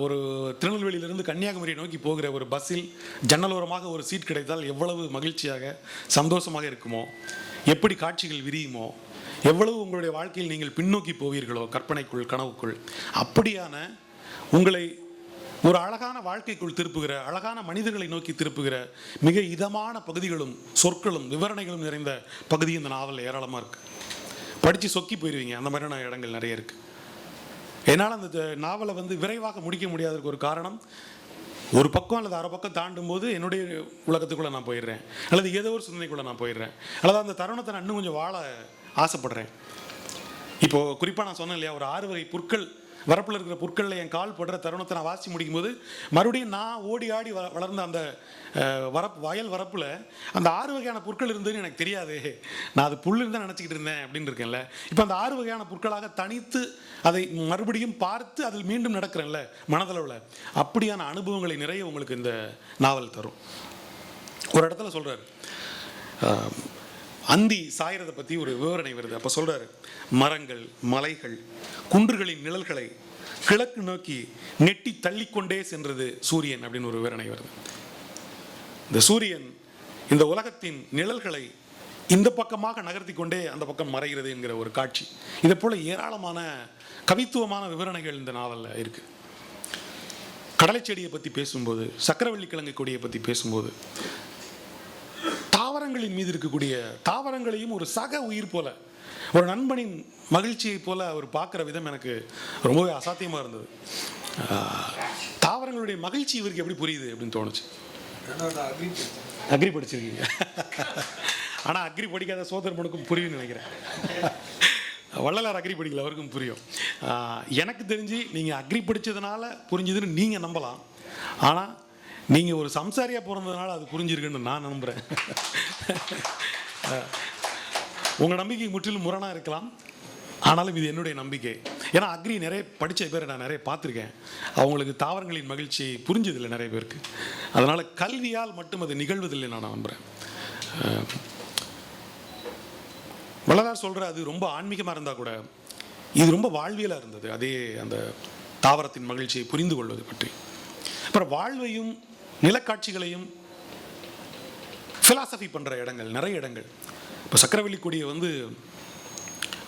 ஒரு திருநெல்வேலியிலிருந்து கன்னியாகுமரியை நோக்கி போகிற ஒரு பஸ்ஸில் ஜன்னலோரமாக ஒரு சீட் கிடைத்தால் எவ்வளவு மகிழ்ச்சியாக சந்தோஷமாக இருக்குமோ, எப்படி காட்சிகள் விரியுமோ, எவ்வளவு உங்களுடைய வாழ்க்கையில் நீங்கள் பின்னோக்கி போவீர்களோ கற்பனைக்குள் கனவுக்குள், அப்படியான உங்களை ஒரு அழகான வாழ்க்கைக்குள் திருப்புகிற, அழகான மனிதர்களை நோக்கி திருப்புகிற மிக இதமான பகுதிகளும் சொற்களும் விவரணைகளும் நிறைந்த பகுதி இந்த நாவலில் ஏராளமாக இருக்குது. படித்து சொக்கி போயிடுவீங்க. அந்த மாதிரியான இடங்கள் நிறைய இருக்குது. என்னால் அந்த நாவலை விரைவாக முடிக்க முடியாததுக்கு ஒரு காரணம், ஒரு பக்கம் அல்லது அரை பக்கம் தாண்டும் போது என்னுடைய உலகத்துக்குள்ளே நான் போயிடுறேன், அல்லது ஏதோ ஒரு சிந்தனைக்குள்ளே நான் போயிடுறேன், அல்லது அந்த தருணத்தை நான் இன்னும் கொஞ்சம் வாழ ஆசைப்படுறேன். இப்போது குறிப்பாக நான் சொன்னேன் இல்லையா, ஒரு 6 வகை புற்கள் வரப்பில் இருக்கிற புற்களில் என் கால் படுற தருணத்தை நான் வாசி முடிக்கும்போது மறுபடியும் நான் ஓடி ஆடி வளர்ந்த அந்த வயல் வரப்பில் அந்த 6 வகையான புற்கள் இருந்ததுன்னு எனக்கு தெரியாது, நான் அது புல் இருந்தால் நினச்சிக்கிட்டு இருந்தேன் அப்படின்னு இருக்கேன்ல. இப்போ அந்த 6 வகையான புற்களாக தனித்து அதை மறுபடியும் பார்த்து அதில் மீண்டும் நடக்கிறேன்ல மனதளவில், அப்படியான அனுபவங்களை நிறைய உங்களுக்கு இந்த நாவல் தரும். ஒரு இடத்துல சொல்கிறார், அந்தி சாயறதை பற்றி ஒரு விவரணை வருது. அப்போ சொல்கிறார், மரங்கள் மலைகள் குன்றுகளின் நிழல்களை கிழக்கு நோக்கி நெட்டி தள்ளிக்கொண்டே சென்றது சூரியன் அப்படின்னு ஒரு விவரணை வருது. இந்த சூரியன் இந்த உலகத்தின் நிழல்களை இந்த பக்கமாக நகர்த்தி கொண்டே அந்த பக்கம் மறைகிறது என்கிற ஒரு காட்சி. இதை போல ஏராளமான கவித்துவமான விவரணைகள் இந்த நாவலில் இருக்குது. கடலை செடியை பற்றி பேசும்போது, சக்கரவள்ளி கிழங்கு கொடியை பற்றி பேசும்போது, தாவரங்களின் மீது இருக்கக்கூடிய தாவரங்களையும் ஒரு சக உயிர் போல, ஒரு நண்பனின் மகிழ்ச்சியை போல அவர் பார்க்குற விதம் எனக்கு ரொம்பவே அசாத்தியமாக இருந்தது. தாவரங்களுடைய மகிழ்ச்சி இவருக்கு எப்படி புரியுது அப்படின்னு தோணுச்சு. அக்ரி படிச்சிருக்கீங்க, ஆனால் அக்ரி படிக்காத சோதரமனுக்கும் புரியும்னு நினைக்கிறேன். வள்ளலார் அக்ரி படிக்கல, அவருக்கும் புரியும். எனக்கு தெரிஞ்சு நீங்கள் அக்ரி படித்ததுனால புரிஞ்சுதுன்னு நீங்கள் நம்பலாம், ஆனால் நீங்கள் ஒரு சம்சாரியாக பிறந்ததுனால அது புரிஞ்சிருக்குன்னு நான் நம்புகிறேன். உங்கள் நம்பிக்கை முற்றிலும் முரணாக இருக்கலாம், ஆனாலும் இது என்னுடைய நம்பிக்கை. ஏன்னா அக்ரி நிறைய படித்த பேரை நான் நிறைய பார்த்துருக்கேன். அவங்களுக்கு தாவரங்களின் மகிழ்ச்சி புரிஞ்சதில்லை நிறைய பேருக்கு. அதனால் கல்வியால் மட்டும் அது நிகழ்வதில்லை நான் நம்புகிறேன். வள்ளலார் சொல்கிற அது ரொம்ப ஆன்மீகமாக இருந்தால் கூட இது ரொம்ப வாழ்வியலாக இருந்தது. அதே அந்த தாவரத்தின் மகிழ்ச்சியை புரிந்து கொள்வது பற்றி. அப்புறம் வாழ்வையும் நிலக்காட்சிகளையும் ஃபிலாசபி பண்ணுற இடங்கள் நிறைய இடங்கள். இப்போ சக்கரவள்ளி கொடியை வந்து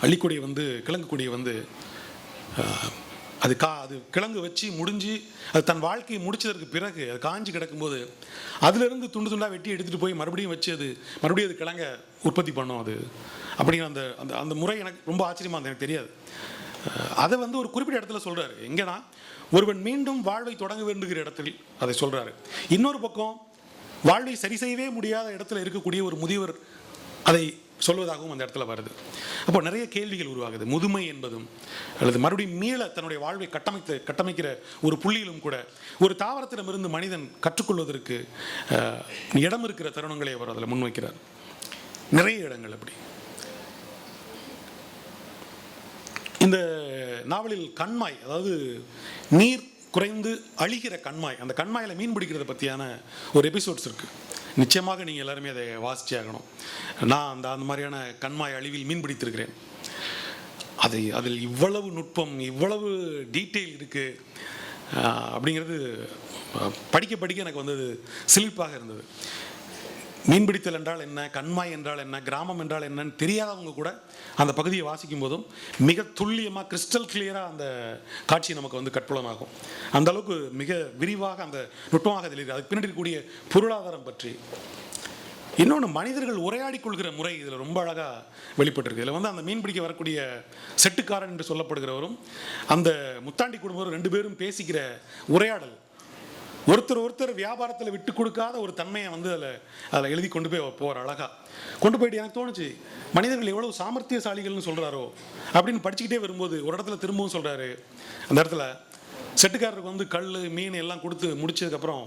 அள்ளிக்கொடியை வந்து கிழங்கு கொடியை வந்து அது கிழங்கு வச்சு முடிஞ்சு அது தன் வாழ்க்கையை முடிச்சதற்கு பிறகு அது காஞ்சி கிடக்கும்போது அதிலிருந்து துண்டு துண்டாக வெட்டி எடுத்துகிட்டு போய் மறுபடியும் வச்சு அது மறுபடியும் அது கிழங்க உற்பத்தி பண்ணோம். அது அப்படிங்கிற அந்த அந்த அந்த முறை எனக்கு ரொம்ப ஆச்சரியமாக இருந்தது, எனக்கு தெரியாது. அதை வந்து ஒரு குறிப்பிட்ட இடத்துல சொல்கிறாரு. எங்கன்னா ஒருவன் மீண்டும் வாழ்வை தொடங்க வேண்டுகிற இடத்தில் அதை சொல்கிறாரு. இன்னொரு பக்கம் வாழ்வை சரி செய்யவே முடியாத இடத்துல இருக்கக்கூடிய ஒரு முதியவர் அதை சொல்வதாகவும் அந்த இடத்துல வருது. அப்போ நிறைய கேள்விகள் உருவாகுது. முதுமை என்பதும் அல்லது மறுபடியும் மீள தன்னுடைய வாழ்வை கட்டமைக்கிற ஒரு புள்ளியிலும் கூட ஒரு தாவரத்திடமிருந்து மனிதன் கற்றுக்கொள்வதற்கு இடம் இருக்கிற தருணங்களை அவர் அதில் முன்வைக்கிறார். நிறைய இடங்கள் அப்படி. இந்த நாவலில் கண்மாய், அதாவது நீர் குறைந்து அழிகிற கண்மாய், அந்த கண்மாயில் மீன் பிடிக்கிறத பற்றியான ஒரு எபிசோட்ஸ் இருக்குது. நிச்சயமாக நீங்கள் எல்லாருமே அதை வாசிச்சே ஆகணும். நான் அந்த மாதிரியான கண்மாய் அழிவில் மீன் பிடித்திருக்கிறேன். அதில் இவ்வளவு நுட்பம், இவ்வளவு டீட்டெயில் இருக்குது அப்படிங்கிறது படிக்க படிக்க எனக்கு வந்தது சிலிர்ப்பாக இருந்தது. மீன்பிடித்தல் என்றால் என்ன, கண்மாய் என்றால் என்ன, கிராமம் என்றால் என்னன்னு தெரியாதவங்க கூட அந்த பகுதியை வாசிக்கும் போதும் மிக துல்லியமாக கிறிஸ்டல் கிளியராக அந்த காட்சி நமக்கு வந்து கட்புலனாகும். அந்த அளவுக்கு மிக விரிவாக அந்த நுட்பமாக அதில் இருக்குது. அதுக்கு பின்னாடி இருக்கக்கூடிய பொருளாதாரம் பற்றி. இன்னொன்று, மனிதர்கள் உரையாடி கொள்கிற முறை இதில் ரொம்ப அழகாக வெளிப்பட்டிருக்கு. இதில் வந்து அந்த மீன் பிடிக்க வரக்கூடிய செட்டுக்காரன் என்று சொல்லப்படுகிறவரும் அந்த முத்தாண்டி குடும்பம் ரெண்டு பேரும் பேசிக்கிற உரையாடல், ஒருத்தர் வியாபாரத்தில் விட்டு கொடுக்காத ஒரு தன்மையை வந்து அதில் எழுதி கொண்டு போய் போகிற அழகாக கொண்டு போயிட்டு எனக்கு தோணுச்சு, மனிதர்கள் எவ்வளவு சாமர்த்தியசாலிகள்னு சொல்கிறாரோ அப்படின்னு படிச்சுக்கிட்டே வரும்போது ஒரு இடத்துல திரும்பவும் சொல்கிறாரு. அந்த இடத்துல செட்டுக்காரருக்கு வந்து கல் மீன் எல்லாம் கொடுத்து முடிச்சதுக்கப்புறம்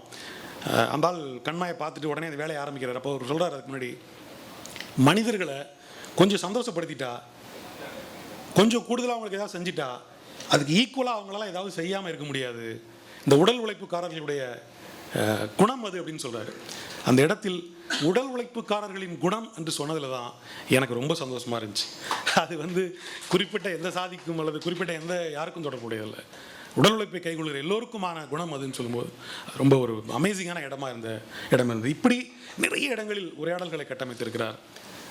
அந்த ஆள் கண்மாயை பார்த்துட்டு உடனே அந்த வேலையை ஆரம்பிக்கிறார். அப்போ அவர் சொல்கிறார், அதுக்கு முன்னாடி மனிதர்களை கொஞ்சம் சந்தோஷப்படுத்திட்டா, கொஞ்சம் கூடுதலாக அவங்களுக்கு ஏதாவது செஞ்சிட்டா அதுக்கு ஈக்குவலாக அவங்களால ஏதாவது செய்யாமல் இருக்க முடியாது. இந்த உடல் உழைப்புக்காரர்களுடைய குணம் அது அப்படின்னு சொல்கிறாரு. அந்த இடத்தில் உடல் உழைப்புக்காரர்களின் குணம் என்று சொன்னதில் தான் எனக்கு ரொம்ப சந்தோஷமாக இருந்துச்சு. அது வந்து குறிப்பிட்ட எந்த சாதிக்கும் அல்லது குறிப்பிட்ட எந்த யாருக்கும் தொடர்புடையதில்லை. உடல் உழைப்பை கைகொள்கிற எல்லோருக்குமான குணம் அதுன்னு சொல்லும்போது ரொம்ப ஒரு அமேசிங்கான இடமா இருந்த இடம் இருந்தது. இப்படி நிறைய இடங்களில் உரையாடல்களை கட்டமைத்திருக்கிறார்.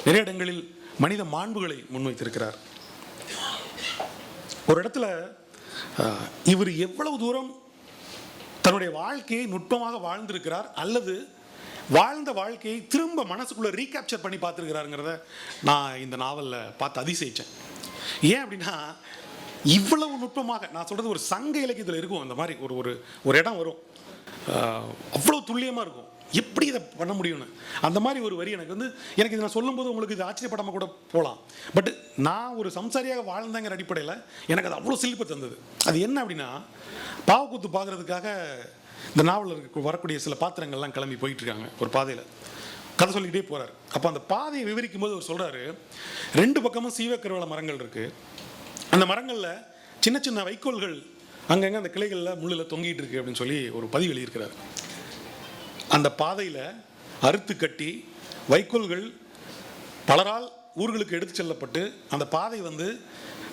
நிறைய இடங்களில் மனித மாண்புகளை முன்வைத்திருக்கிறார். ஒரு இடத்துல இவர் எவ்வளவு தூரம் தன்னுடைய வாழ்க்கையை நுட்பமாக வாழ்ந்திருக்கிறார் அல்லது வாழ்ந்த வாழ்க்கையை திரும்ப மனசுக்குள்ள ரீகேப்சர் பண்ணி பார்த்துருக்கிறாருங்கிறத நான் இந்த நாவலில் பார்த்து அதிசயித்தேன். ஏன் அப்படின்னா, இவ்வளவு நுட்பமாக, நான் சொல்கிறது ஒரு சங்க இலக்கியத்தில் இருக்கும் அந்த மாதிரி ஒரு இடம் வரும், அவ்வளோ துல்லியமாக இருக்கும், எப்படி இதை பண்ண முடியும்னு. அந்த மாதிரி ஒரு வரி எனக்கு இது நான் சொல்லும்போது உங்களுக்கு இது ஆச்சரியப்படாமல் கூட போகலாம். பட் நான் ஒரு சம்சாரியாக வாழ்ந்தங்கிற அடிப்படையில் எனக்கு அது அவ்வளோ சிலிர்ப்பு தந்தது. அது என்ன அப்படின்னா, பாவக்கூத்து பார்க்குறதுக்காக இந்த நாவலில் வரக்கூடிய சில பாத்திரங்கள்லாம் கிளம்பி போயிட்டுருக்காங்க. ஒரு பாதையில் கதை சொல்லிக்கிட்டே போகிறார். அப்போ அந்த பாதையை விவரிக்கும் போது அவர் சொல்கிறாரு, 2 பக்கமும் சீவக்கருவள மரங்கள் இருக்குது. அந்த மரங்களில் சின்ன சின்ன வைக்கோல்கள் அங்கங்கே அந்த கிளைகளில் முள்ளில் தொங்கிட்டு இருக்கு அப்படின்னு சொல்லி ஒரு பதிவு எழுதியிருக்கிறார். அந்த பாதையில் அறுத்து கட்டி வைக்கோல்கள் பலரால் ஊர்களுக்கு எடுத்து செல்லப்பட்டு அந்த பாதை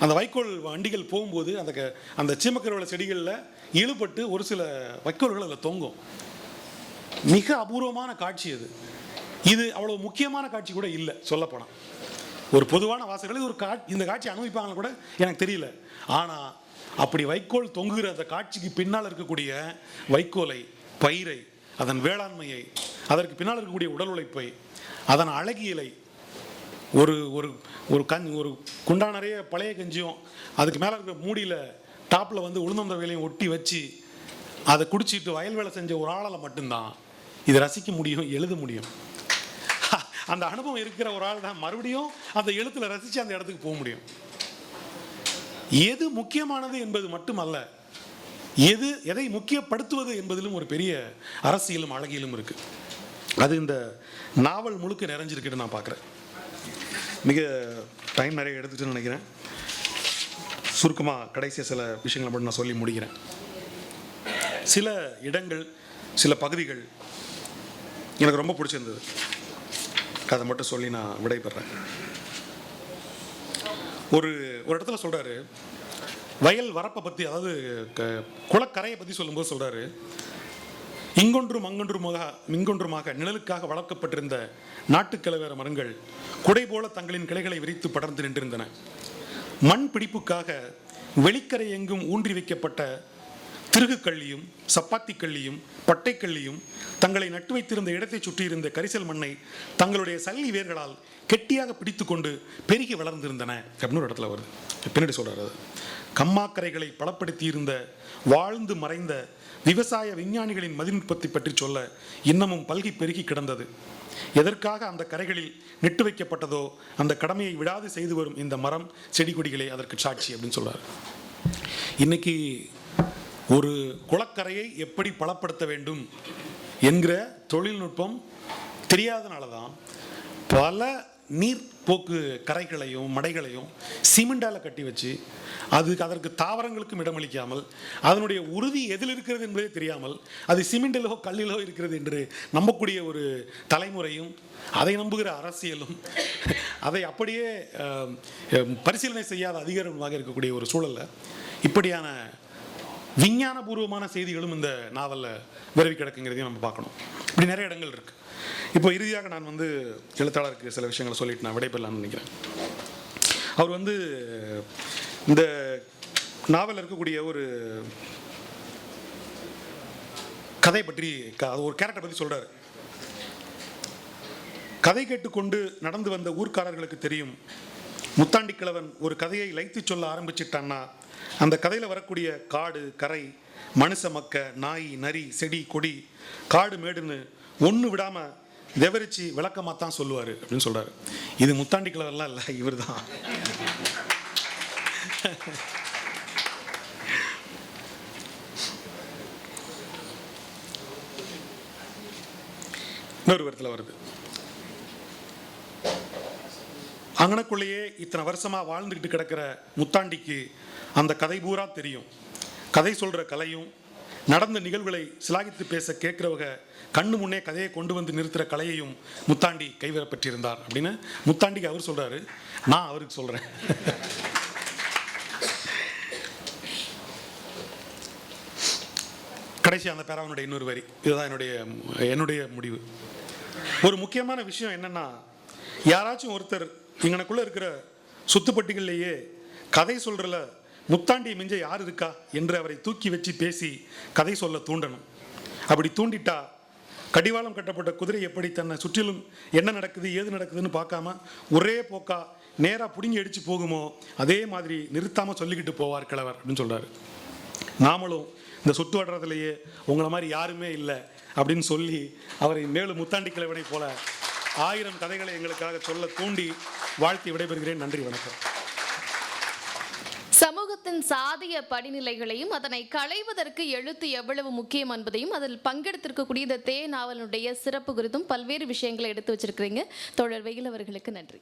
அந்த வைக்கோல் வண்டிகள் போகும்போது அந்த சீமக்கருவள செடிகளில் இழுபட்டு ஒரு சில வைக்கோல்கள் அதில் தொங்கும். மிக அபூர்வமான காட்சி அது. இது அவ்வளோ முக்கியமான காட்சி கூட இல்லை சொல்லப்போனால். ஒரு பொதுவான வாசகர்கள் இந்த காட்சி அனுபவிப்பாங்கன்னு கூட எனக்கு தெரியல. ஆனால் அப்படி வைக்கோல் தொங்குகிற அந்த காட்சிக்கு பின்னால் இருக்கக்கூடிய வைக்கோலை, பயிரை, அதன் வேளாண்மையை, அதற்கு பின்னால் இருக்கக்கூடிய உடல் உழைப்பை, அதன் அழகியலை ஒரு ஒரு ஒரு குண்டா நிறைய பழைய கஞ்சியும் அதுக்கு மேலே இருக்கிற மூடியில் டாப்பில் வந்து உளுந்தந்த வேலையும் ஒட்டி வச்சு அதை குடிச்சிட்டு வயல் வேலை செஞ்ச ஒரு ஆளால் மட்டும்தான் இதை ரசிக்க முடியும், எழுத முடியும். அந்த அனுபவம் இருக்கிற ஒரு ஆள் தான் மறுபடியும் அந்த எழுத்தில் ரசித்து அந்த இடத்துக்கு போக முடியும். எது முக்கியமானது என்பது மட்டுமல்ல, எதை முக்கியப்படுத்துவது என்பதிலும் ஒரு பெரிய அரசியலும் அழகியலும் இருக்கு. அது இந்த நாவல் முழுக்க நிறைஞ்சிருக்குன்னு நான் பார்க்குறேன். மிக டைம் நிறைய எடுத்துகிட்டு நினைக்கிறேன். சுருக்கமாக கடைசியாக சில விஷயங்களை மட்டும் நான் சொல்லி முடிக்கிறேன். சில இடங்கள், சில பகுதிகள் எனக்கு ரொம்ப பிடிச்சிருந்தது. அதை மட்டும் சொல்லி நான் விடைபெறேன். ஒரு இடத்துல சொல்கிறாரு, வயல் வரப்பை பற்றி, அதாவது குளக்கரையை பற்றி சொல்லும்போது சொல்கிறாரு, இங்கொன்றும் அங்கொன்றுமாக நிழலுக்காக வளர்க்கப்பட்டிருந்த நாட்டுக்கிழவேற மரங்கள் குடை போல தங்களின் கிளைகளை விரித்து படர்ந்து நின்றிருந்தன. மண் பிடிப்புக்காக வெளிக்கரை எங்கும் ஊன்றி வைக்கப்பட்ட திருகுக்கள்ளியும் சப்பாத்திக்கள்ளியும் பட்டைக்கள்ளியும் தங்களை நட்டு வைத்திருந்த இடத்தை சுற்றியிருந்த கரிசல் மண்ணை தங்களுடைய சல்லி வேர்களால் கெட்டியாக பிடித்து கொண்டு பெருகி வளர்ந்திருந்தன அப்படின்னு ஒரு இடத்துல வருது. பின்னாடி சொல்றாரு, கம்மாக்கரைகளை பலப்படுத்தி இருந்த வாழ்ந்து மறைந்த விவசாய விஞ்ஞானிகளின் மதிநுட்பத்தை பற்றி சொல்ல இன்னமும் பல்கி பெருகி கிடந்தது. எதற்காக அந்த கரைகளில் நெட்டு வைக்கப்பட்டதோ அந்த கடமையை விடாது செய்து வரும் இந்த மரம் செடி கொடிகளே அதற்கு சாட்சி அப்படின்னு சொல்றாரு. இன்னைக்கு ஒரு குளக்கரையை எப்படி பலப்படுத்த வேண்டும் என்கிற தொழில்நுட்பம் தெரியாதனால தான் பல நீர்ப்போக்கு கரைகளையும் மடைகளையும் சிமெண்டால் கட்டி வச்சு அதற்கு தாவரங்களுக்கும் இடமளிக்காமல், அதனுடைய உறுதி எதில் இருக்கிறது என்பதே தெரியாமல் அது சிமெண்டிலோ கல்லிலோ இருக்கிறது என்று நம்பக்கூடிய ஒரு தலைமுறையும், அதை நம்புகிற அரசியலும், அதை அப்படியே பரிசீலனை செய்யாத அதிகாரமாக இருக்கக்கூடிய ஒரு சூழலில் இப்படியான விஞ்ஞானபூர்வமான செய்திகளும் இந்த நாவலில் விரவி கிடக்குங்கிறதையும் நம்ம பார்க்கணும். இப்படி நிறைய இடங்கள் இருக்குது. இப்போ இறுதியாக நான் வந்து எழுத்தாளருக்கு சில விஷயங்களை சொல்லிட்டு நான் விடைபெறலாம்னு நினைக்கிறேன். அவர் வந்து இந்த நாவலில் இருக்கக்கூடிய ஒரு கதை பற்றி, ஒரு கேரக்டர் பற்றி சொல்கிறார். கதை கேட்டுக்கொண்டு நடந்து வந்த ஊர்க்காரர்களுக்கு தெரியும், முத்தாண்டி கிழவன் ஒரு கதையை லைத்து சொல்ல ஆரம்பிச்சிட்டான்னா அந்த கதையில் வரக்கூடிய காடு கரை மனுஷ மக்க நாய் நரி செடி கொடி காடு மேடுன்னு ஒன்று விடாமல் விவரிச்சு விளக்கமாக தான் சொல்லுவார் அப்படின்னு சொல்கிறார். இது முத்தாண்டி கிழவர்லாம் இல்லை, இவர் தான். இன்னொரு விதத்தில் வருது, அங்கனக்குள்ளேயே இத்தனை வருஷமா வாழ்ந்துக்கிட்டு கிடக்கிற முத்தாண்டிக்கு அந்த கதை பூரா தெரியும். கதை சொல்கிற கலையும் நடந்த நிகழ்வுகளை சிலாகித்து பேச கேட்குறவங்க கண்ணு முன்னே கதையை கொண்டு வந்து நிறுத்துகிற கலையையும் முத்தாண்டி கைவரப்பற்றிருந்தார் அப்படின்னு முத்தாண்டிக்கு அவர் சொல்கிறாரு. நான் அவருக்கு சொல்கிறேன். கடைசி அந்த பேராவனுடைய இன்னொரு வரி, இதுதான் என்னுடைய முடிவு. ஒரு முக்கியமான விஷயம் என்னன்னா, யாராச்சும் ஒருத்தர் இங்கனக்குள்ளே இருக்கிற சுத்துப்பட்டிகள்லேயே கதை சொல்கிறல முத்தாண்டியை மிஞ்ச யார் இருக்கா என்று அவரை தூக்கி வச்சு பேசி கதை சொல்ல தூண்டணும். அப்படி தூண்டிட்டா கடிவாளம் கட்டப்பட்ட குதிரை எப்படி தன்னை சுற்றிலும் என்ன நடக்குது ஏது நடக்குதுன்னு பார்க்காம ஒரே போக்கா நேராக பிடுங்கி அடித்து போகுமோ அதே மாதிரி நிறுத்தாமல் சொல்லிக்கிட்டு போவார் கிழவர் அப்படின்னு சொல்கிறாரு. நாமளும் இந்த சுற்று வட்டாரத்திலேயே உங்களை மாதிரி யாருமே இல்லை அப்படின்னு சொல்லி அவரை மேலும் முத்தாண்டி கிழவனை போல 1000 கதைகளை எங்களுக்காக சொல்ல தூண்டி வாழ்த்தி விடைபெறுகிறேன். நன்றி, வணக்கம். சமூகத்தின் சாதிய படிநிலைகளையும் அதனை களைவதற்கு எழுத்து எவ்வளவு முக்கியம் என்பதையும் அதில் பங்கெடுத்திருக்கக்கூடிய இந்த நாவலுடைய சிறப்பு குறித்தும் பல்வேறு விஷயங்களை எடுத்து வச்சிருக்கிறீங்க. தோழர் வெயில் அவர்களுக்கு நன்றி.